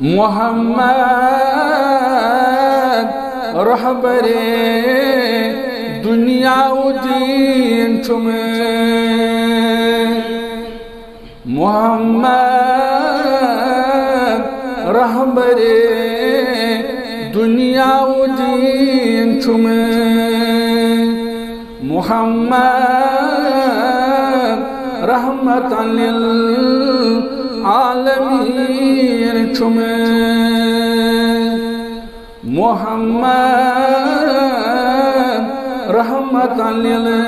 محمد رہبر دنیا و دین چمیں محمد رہبر دنیا و دین چمیں محمد رحمت للعالمین چمیں محمد رحمت للعالمین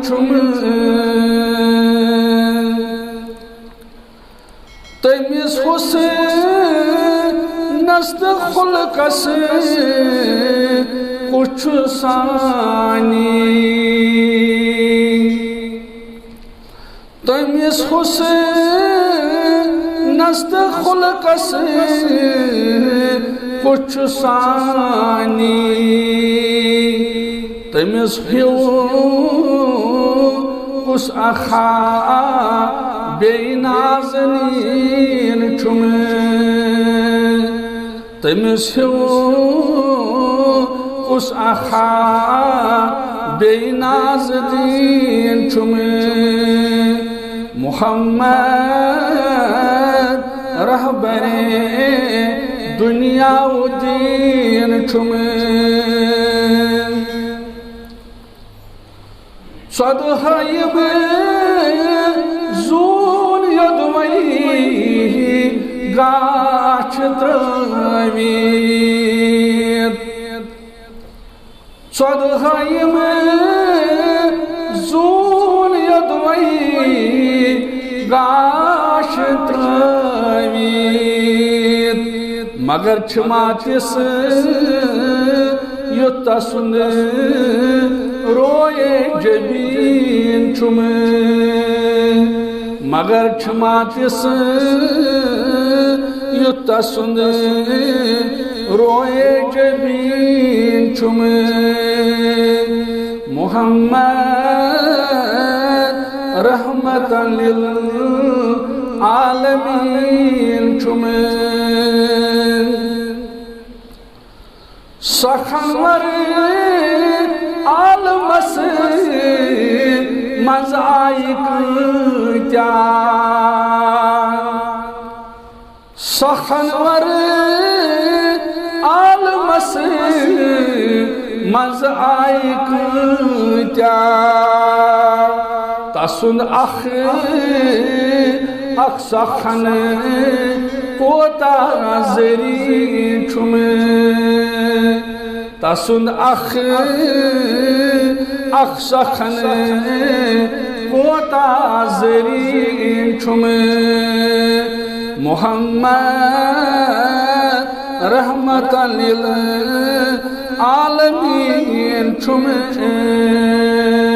چمیں تیمیز حسین نست خلقس کچھ ثانی تیمیز حسین نست خلقس کچھ ثانی تیمیز ہیو اس اخا بے نازنین چمیں تیمیز ہیو اس اخا بے نازنین چمیں محمد رہبر دنیا و دین چمیں صدہائی زون یدوئی گاچ تروید صدہائی زون یدوئی گاش تروید مگر چھماتس یوتا سند روئے جبین چمیں مگر چھماتس یوتا سند روئے جبین چمیں محمد رحمت للعالمین چمیں سخنور عالمس مزائق کیا سخنور عالمس مزائق کیا تسن اخ سخن کوتا زری چمیں تسن اخ سخن کوتا زری چمیں محمد رحمت للعالمین چمیں